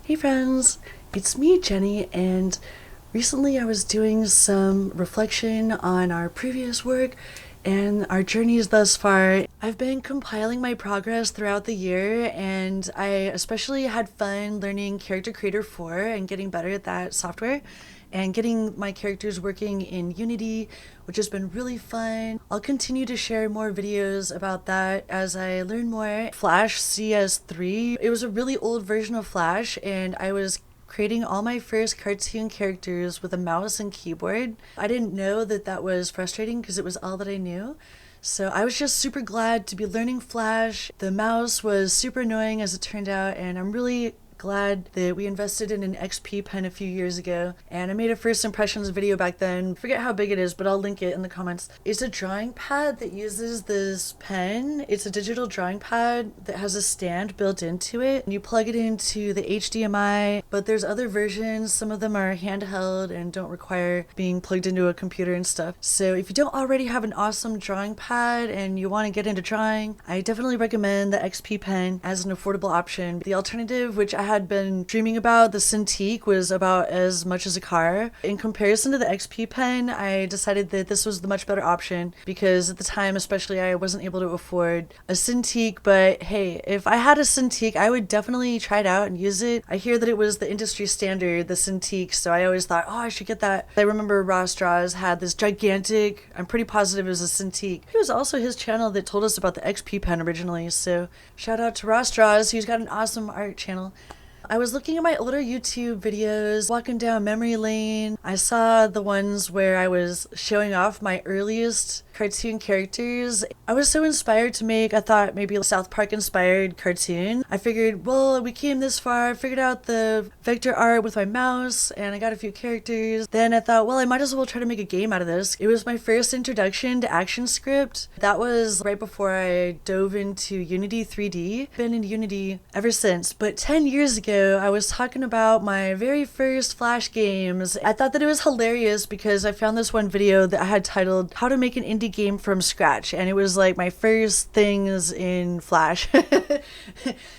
Hey friends, it's me Jenny, and recently I was doing some reflection on our previous work and our journeys thus far. I've been compiling my progress throughout the year, and I especially had fun learning Character Creator 4 and getting better at that software and getting my characters working in Unity, which has been really fun. I'll continue to share more videos about that as I learn more. Flash CS3, it was a really old version of Flash, and I was creating all my first cartoon characters with a mouse and keyboard. I didn't know that that was frustrating because it was all that I knew. So I was just super glad to be learning Flash. The mouse was super annoying as it turned out, and I'm really glad that we invested in an XP pen a few years ago, and I made a first impressions video back then. Forget how big it is, but I'll link it in the comments. It's a drawing pad that uses this pen. It's a digital drawing pad that has a stand built into it, and you plug it into the HDMI, but there's other versions. Some of them are handheld and don't require being plugged into a computer and stuff. So if you don't already have an awesome drawing pad and you want to get into drawing, I definitely recommend the XP pen as an affordable option. The alternative, which I had been dreaming about, the Cintiq, was about as much as a car. In comparison to the XP pen, I decided that this was the much better option because at the time especially I wasn't able to afford a Cintiq, but hey, if I had a Cintiq I would definitely try it out and use it. I hear that it was the industry standard, the Cintiq, so I always thought, oh, I should get that. I remember Ross Draws had this gigantic, I'm pretty positive it was a Cintiq. It was also his channel that told us about the XP pen originally, so shout out to Ross Draws, he's got an awesome art channel. I was looking at my older YouTube videos, walking down memory lane. I saw the ones where I was showing off my earliest cartoon characters. I was so inspired to make, I thought maybe a South Park inspired cartoon. I figured, well, we came this far, I figured out the vector art with my mouse, and I got a few characters. Then I thought, well, I might as well try to make a game out of this. It was my first introduction to ActionScript. That was right before I dove into Unity 3D. Been in Unity ever since, but 10 years ago, I was talking about my very first Flash games. I thought that it was hilarious because I found this one video that I had titled How to Make an Indie Game from Scratch, and it was like my first things in Flash.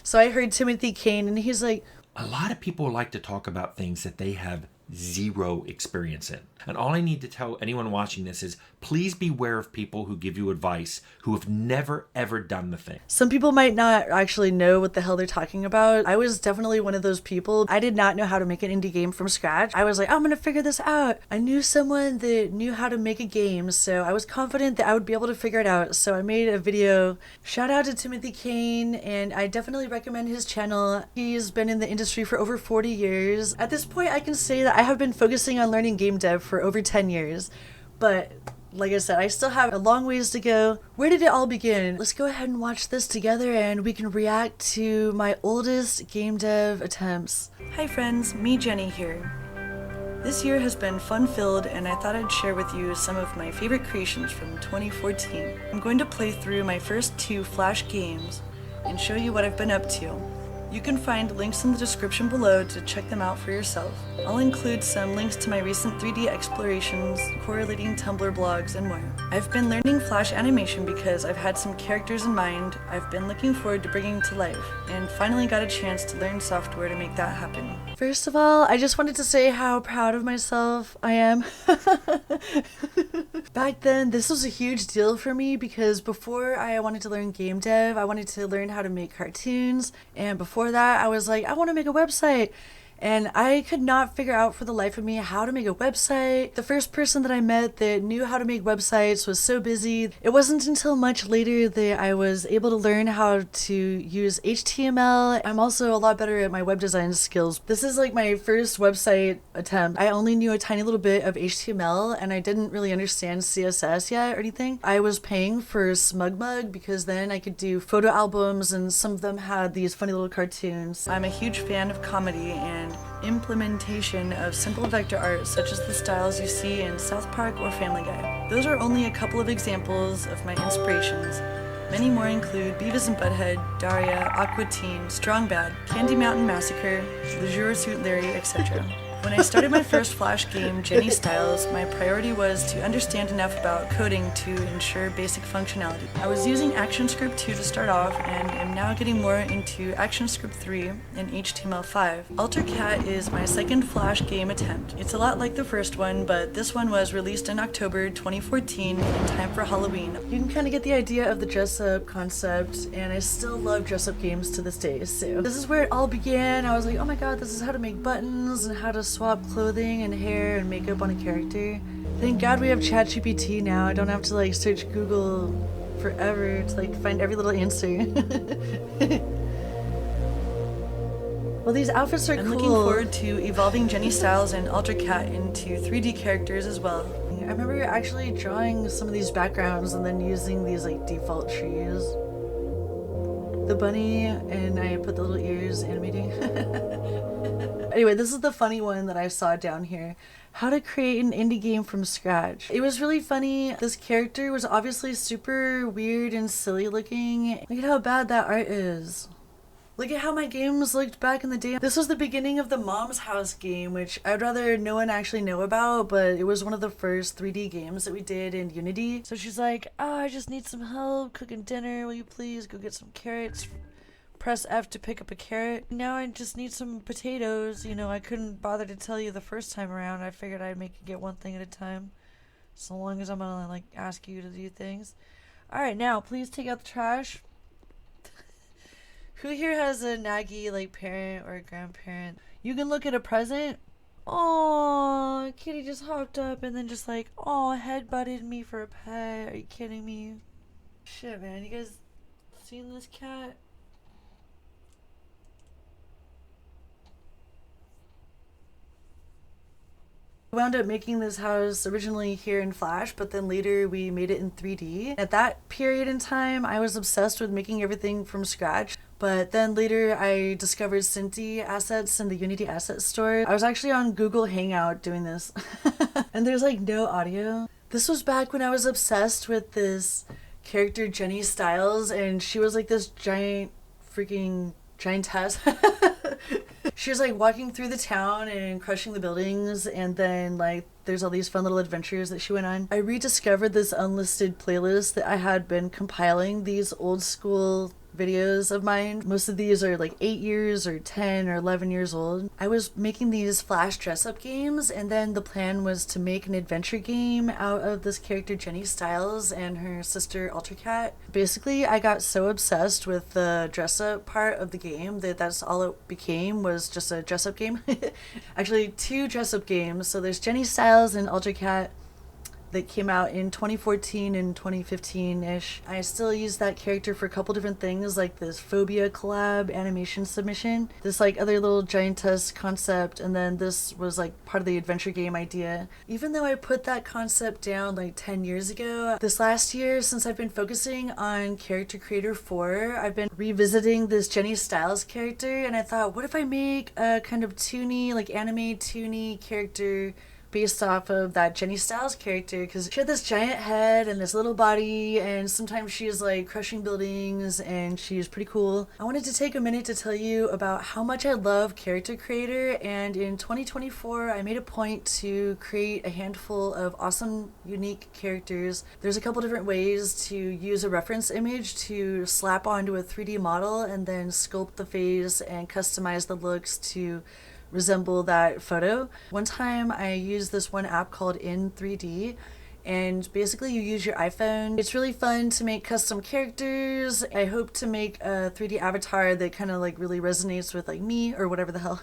So I heard Timothy Cain and he's like, a lot of people like to talk about things that they have zero experience in. And all I need to tell anyone watching this is please beware of people who give you advice who have never ever done the thing. Some people might not actually know what the hell they're talking about. I was definitely one of those people. I did not know how to make an indie game from scratch. I was like, I'm gonna figure this out. I knew someone that knew how to make a game, so I was confident that I would be able to figure it out. So I made a video. Shout out to Timothy Cain, and I definitely recommend his channel. He's been in the industry for over 40 years. At this point, I can say that I have been focusing on learning game dev for over 10 years, but like I said, I still have a long ways to go. Where did it all begin? Let's go ahead and watch this together and we can react to my oldest game dev attempts. Hi friends, me Jenny here. This year has been fun-filled, and I thought I'd share with you some of my favorite creations from 2014. I'm going to play through my first 2 Flash games and show you what I've been up to. You can find links in the description below to check them out for yourself. I'll include some links to my recent 3D explorations, correlating Tumblr blogs, and more. I've been learning Flash animation because I've had some characters in mind I've been looking forward to bringing to life, and finally got a chance to learn software to make that happen. First of all, I just wanted to say how proud of myself I am. Back then, this was a huge deal for me because before I wanted to learn game dev, I wanted to learn how to make cartoons, and before that, I was like, I want to make a website. And I could not figure out for the life of me how to make a website. The first person that I met that knew how to make websites was so busy. It wasn't until much later that I was able to learn how to use HTML. I'm also a lot better at my web design skills. This is like my first website attempt. I only knew a tiny little bit of HTML and I didn't really understand CSS yet or anything. I was paying for SmugMug because then I could do photo albums and some of them had these funny little cartoons. I'm a huge fan of comedy and implementation of simple vector art such as the styles you see in South Park or Family Guy. Those are only a couple of examples of my inspirations. Many more include Beavis and Butthead, Daria, Aqua Teen, Strong Bad, Candy Mountain Massacre, Leisure Suit Larry, etc. When I started my first Flash game, Jenni Styles, my priority was to understand enough about coding to ensure basic functionality. I was using ActionScript 2 to start off and am now getting more into ActionScript 3 and HTML5. AlterCat is my second Flash game attempt. It's a lot like the first one, but this one was released in October 2014 in time for Halloween. You can kind of get the idea of the dress-up concept, and I still love dress-up games to this day. So this is where it all began. I was like, oh my god, this is how to make buttons and how to swap clothing and hair and makeup on a character. Thank god we have ChatGPT now. I don't have to like search Google forever to like find every little answer. Well, these outfits are cool. I'm looking forward to evolving Jenni Styles and AlterCat into 3D characters as well. I remember actually drawing some of these backgrounds and then using these like default trees. The bunny, and I put the little ears animating. Anyway, this is the funny one that I saw down here. How to create an indie game from scratch. It was really funny. This character was obviously super weird and silly looking. Look at how bad that art is. Look at how my games looked back in the day. This was the beginning of the Mom's House game, which I'd rather no one actually know about, but it was one of the first 3D games that we did in Unity. So she's like, oh, I just need some help cooking dinner. Will you please go get some carrots? Press F to pick up a carrot. Now I just need some potatoes. You know, I couldn't bother to tell you the first time around. I figured I'd make you get one thing at a time. So long as I'm gonna like ask you to do things. Alright, now please take out the trash. Who here has a naggy like parent or a grandparent? You can look at a present. Oh, kitty just hopped up and then just like, oh, head butted me for a pet. Are you kidding me? Shit, man. You guys seen this cat? We wound up making this house originally here in Flash, but then later we made it in 3D. At that period in time, I was obsessed with making everything from scratch. But then later I discovered Synty assets in the Unity asset store. I was actually on Google Hangout doing this. And there's like no audio. This was back when I was obsessed with this character Jenni Styles, and she was like this giant freaking giantess. She was like walking through the town and crushing the buildings, and then like there's all these fun little adventures that she went on. I rediscovered this unlisted playlist that I had been compiling these old school videos of mine. Most of these are like 8 years or 10 or 11 years old. I was making these Flash dress-up games, and then the plan was to make an adventure game out of this character Jenni Styles and her sister AlterCat. Basically, I got so obsessed with the dress-up part of the game that that's all it became, was just a dress-up game. Actually, 2 dress-up games. So there's Jenni Styles and AlterCat that came out in 2014 and 2015-ish. I still use that character for a couple different things, like this Phobia collab animation submission, this like other little giantess concept, and then this was like part of the adventure game idea. Even though I put that concept down like 10 years ago, this last year, since I've been focusing on Character Creator 4, I've been revisiting this Jenni Styles character, and I thought, what if I make a kind of toony, like anime toony character based off of that Jenni Styles character, because she had this giant head and this little body, and sometimes she's like crushing buildings, and she's pretty cool. I wanted to take a minute to tell you about how much I love Character Creator, and in 2024 I made a point to create a handful of awesome, unique characters. There's a couple different ways to use a reference image to slap onto a 3D model and then sculpt the face and customize the looks to resemble that photo. One time I used this one app called In 3D, and basically you use your iPhone. It's really fun to make custom characters. I hope to make a 3D avatar that kind of like really resonates with like me or whatever the hell.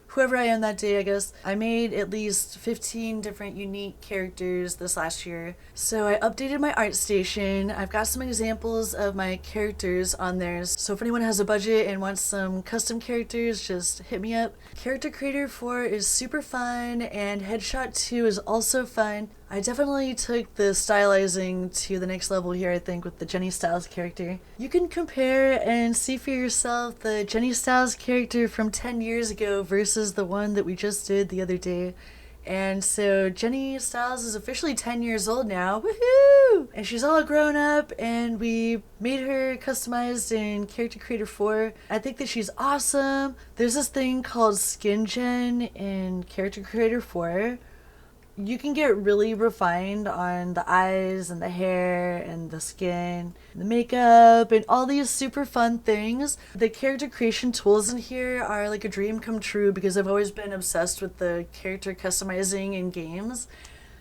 Whoever I am that day, I guess. I made at least 15 different unique characters this last year. So I updated my art station. I've got some examples of my characters on there. So if anyone has a budget and wants some custom characters, just hit me up. Character Creator 4 is super fun, and Headshot 2 is also fun. I definitely took the stylizing to the next level here, I think, with the Jenni Styles character. You can compare and see for yourself the Jenni Styles character from 10 years ago versus the one that we just did the other day. And so Jenni Styles is officially 10 years old now. Woohoo! And she's all grown up, and we made her customized in Character Creator 4. I think that she's awesome. There's this thing called Skin Gen in Character Creator 4. You can get really refined on the eyes and the hair and the skin, and the makeup, and all these super fun things. The character creation tools in here are like a dream come true because I've always been obsessed with the character customizing in games.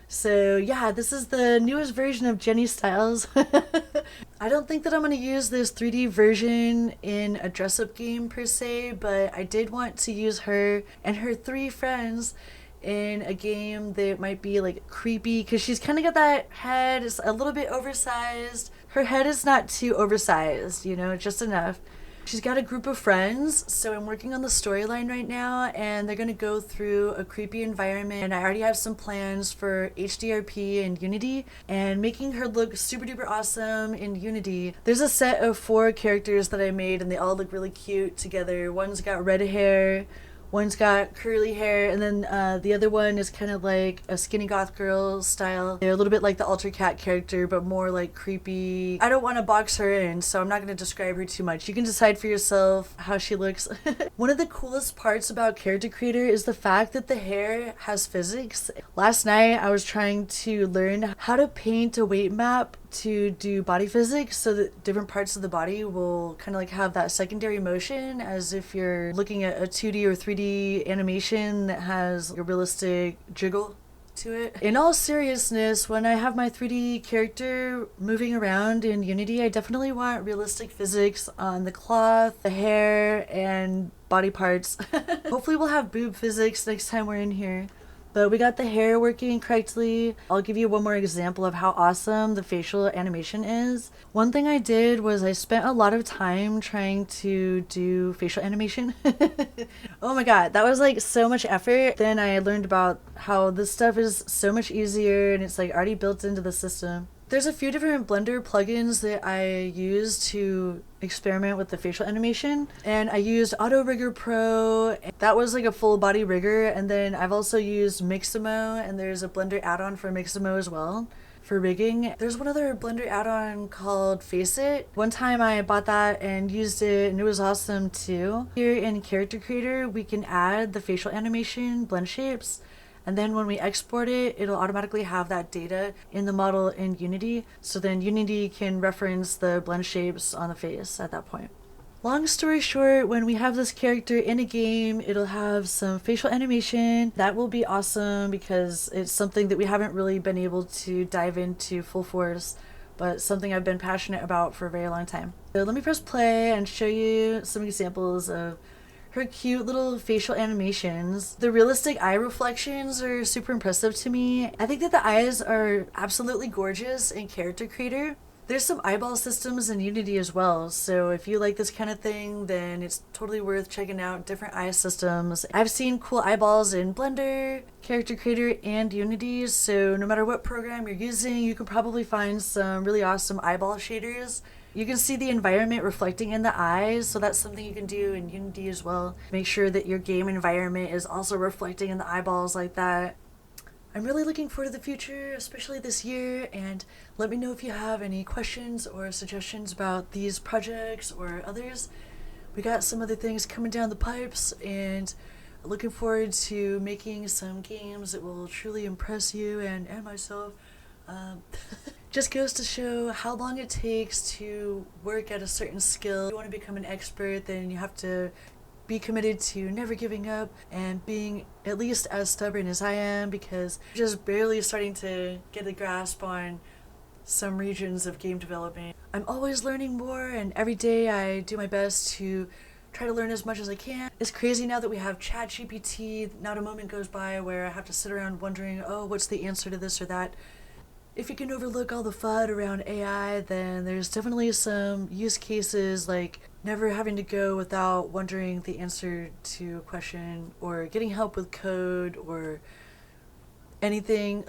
So yeah, this is the newest version of Jenni Styles. I don't think that I'm going to use this 3D version in a dress-up game per se, but I did want to use her and her 3 friends in a game that might be like creepy, because she's kind of got that head, it's a little bit oversized. Her head is not too oversized, you know, just enough. She's got a group of friends, so I'm working on the storyline right now, and they're gonna go through a creepy environment, and I already have some plans for HDRP and Unity, and making her look super duper awesome in Unity. There's a set of 4 characters that I made, and they all look really cute together. One's got red hair, one's got curly hair, and then the other one is kind of like a skinny goth girl style. They're a little bit like the Alter Cat character, but more like creepy. I don't want to box her in, so I'm not going to describe her too much. You can decide for yourself how she looks. One of the coolest parts about Character Creator is the fact that the hair has physics. Last night I was trying to learn how to paint a weight map to do body physics so that different parts of the body will kind of like have that secondary motion as if you're looking at a 2D or 3D animation that has a realistic jiggle to it. In all seriousness, when I have my 3D character moving around in Unity, I definitely want realistic physics on the cloth, the hair, and body parts. Hopefully we'll have boob physics next time we're in here. But we got the hair working correctly. I'll give you one more example of how awesome the facial animation is. One thing I did was I spent a lot of time trying to do facial animation. Oh my god, that was like so much effort. Then I learned about how this stuff is so much easier and it's like already built into the system. There's a few different Blender plugins that I use to experiment with the facial animation, and I used Auto Rigger Pro. That was like a full body rigger, and then I've also used Mixamo, and there's a Blender add-on for Mixamo as well for rigging. There's one other Blender add-on called Face It. One time I bought that and used it, and it was awesome too. Here in Character Creator, we can add the facial animation blend shapes, and then when we export it, it'll automatically have that data in the model in Unity. So then Unity can reference the blend shapes on the face at that point. Long story short, when we have this character in a game, it'll have some facial animation. That will be awesome because it's something that we haven't really been able to dive into full force, but something I've been passionate about for a very long time. So let me press play and show you some examples of her cute little facial animations. The realistic eye reflections are super impressive to me. I think that the eyes are absolutely gorgeous in Character Creator. There's some eyeball systems in Unity as well, so if you like this kind of thing, then it's totally worth checking out different eye systems. I've seen cool eyeballs in Blender, Character Creator, and Unity, so no matter what program you're using, you can probably find some really awesome eyeball shaders. You can see the environment reflecting in the eyes, so that's something you can do in Unity as well. Make sure that your game environment is also reflecting in the eyeballs like that. I'm really looking forward to the future, especially this year, and let me know if you have any questions or suggestions about these projects or others. We got some other things coming down the pipes, and looking forward to making some games that will truly impress you and myself. Just goes to show how long it takes to work at a certain skill. If you want to become an expert, then you have to be committed to never giving up and being at least as stubborn as I am, because I'm just barely starting to get a grasp on some regions of game development. I'm always learning more, and every day I do my best to try to learn as much as I can. It's crazy now that we have ChatGPT. Not a moment goes by where I have to sit around wondering, oh, what's the answer to this or that? If you can overlook all the FUD around AI, then there's definitely some use cases like never having to go without wondering the answer to a question, or getting help with code, or anything.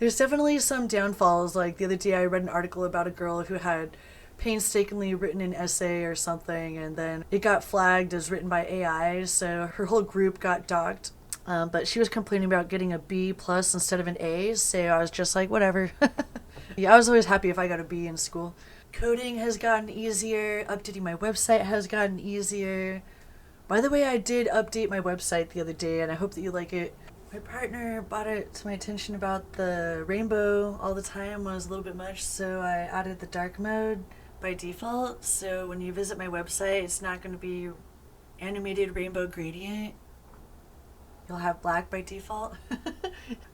There's definitely some downfalls. Like the other day I read an article about a girl who had painstakingly written an essay or something, and then it got flagged as written by AI, so her whole group got docked. But she was complaining about getting a B plus instead of an A, so I was just like, whatever. Yeah, I was always happy if I got a B in school. Coding has gotten easier. Updating my website has gotten easier. By the way, I did update my website the other day, and I hope that you like it. My partner brought it to my attention about the rainbow all the time was a little bit much, so I added the dark mode by default. So when you visit my website, it's not going to be animated rainbow gradient. You'll have black by default.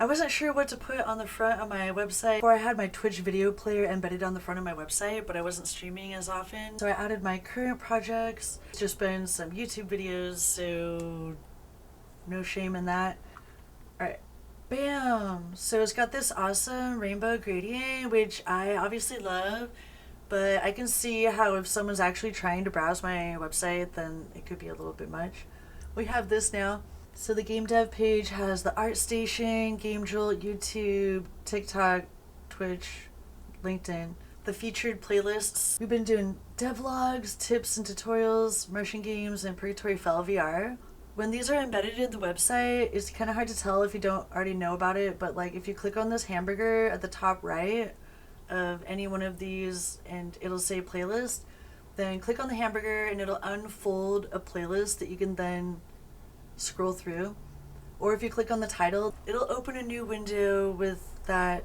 I wasn't sure what to put on the front of my website before I had my Twitch video player embedded on the front of my website, but I wasn't streaming as often. So I added my current projects. It's just been some YouTube videos, so no shame in that. Alright, bam! So it's got this awesome rainbow gradient, which I obviously love, but I can see how if someone's actually trying to browse my website, then it could be a little bit much. We have this now. So the game dev page has the ArtStation, GameJolt, YouTube, TikTok, Twitch, LinkedIn. The featured playlists. We've been doing devlogs, tips and tutorials, motion games, and Purgatory Fell VR. When these are embedded in the website, it's kind of hard to tell if you don't already know about it, but like if you click on this hamburger at the top right of any one of these and it'll say playlist, then click on the hamburger and it'll unfold a playlist that you can then scroll through. Or if you click on the title, it'll open a new window with that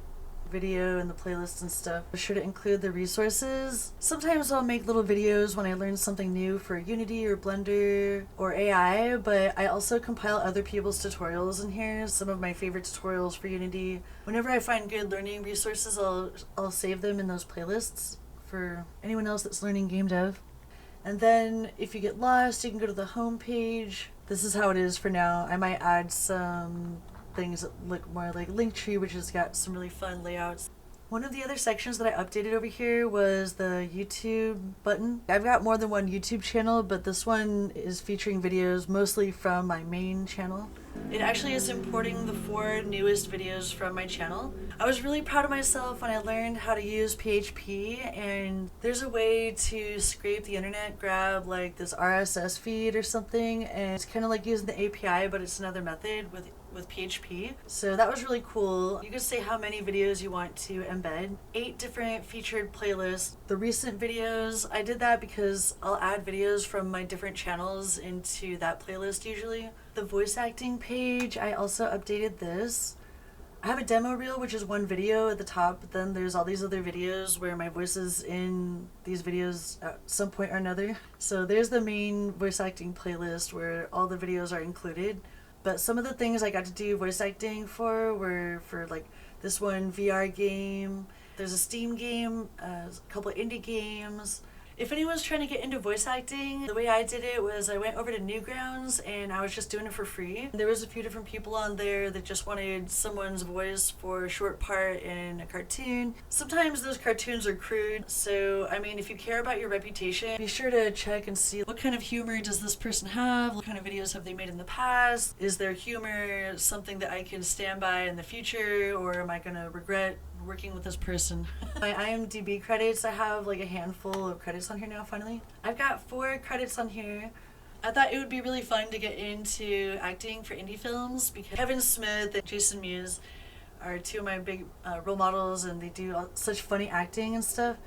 video and the playlists and stuff. Be sure to include the resources. Sometimes I'll make little videos when I learn something new for Unity or Blender or AI, but I also compile other people's tutorials in here, some of my favorite tutorials for Unity. Whenever I find good learning resources, I'll save them in those playlists for anyone else that's learning game dev. And then if you get lost, you can go to the home page. This is how it is for now. I might add some things that look more like Linktree, which has got some really fun layouts. One of the other sections that I updated over here was the YouTube button. I've got more than one YouTube channel, but this one is featuring videos mostly from my main channel. It actually is importing the 4 newest videos from my channel. I was really proud of myself when I learned how to use PHP, and there's a way to scrape the internet, grab like this RSS feed or something, and it's kind of like using the API, but it's another method with PHP. So that was really cool. You can say how many videos you want to embed. 8 different featured playlists. The recent videos, I did that because I'll add videos from my different channels into that playlist usually. The voice acting page, I also updated this. I have a demo reel, which is one video at the top, but then there's all these other videos where my voice is in these videos at some point or another. So there's the main voice acting playlist where all the videos are included. But some of the things I got to do voice acting for were for like this one VR game. There's a Steam game, a couple of indie games. If anyone's trying to get into voice acting, the way I did it was I went over to Newgrounds and I was just doing it for free. There was a few different people on there that just wanted someone's voice for a short part in a cartoon. Sometimes those cartoons are crude, so I mean if you care about your reputation, be sure to check and see what kind of humor does this person have, what kind of videos have they made in the past, is their humor something that I can stand by in the future, or am I going to regret working with this person. My IMDb credits, I have like a handful of credits on here now finally. I've got 4 credits on here. I thought it would be really fun to get into acting for indie films because Kevin Smith and Jason Mewes are 2 of my big role models, and they do such funny acting and stuff.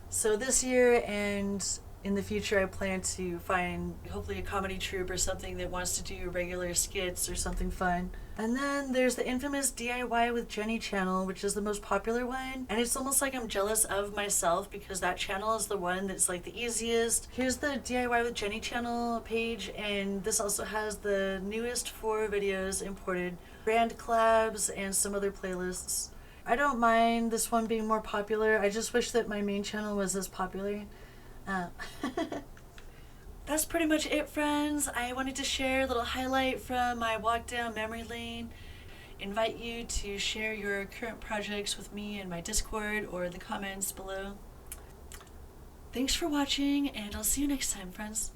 So this year and in the future I plan to find hopefully a comedy troupe or something that wants to do regular skits or something fun. And then there's the infamous DIY with Jenni channel, which is the most popular one. And it's almost like I'm jealous of myself because that channel is the one that's like the easiest. Here's the DIY with Jenni channel page, and this also has the newest 4 videos imported, brand collabs, and some other playlists. I don't mind this one being more popular. I just wish that my main channel was as popular. That's pretty much it, friends. I wanted to share a little highlight from my walk down memory lane. Invite you to share your current projects with me in my Discord or the comments below. Thanks for watching, and I'll see you next time, friends.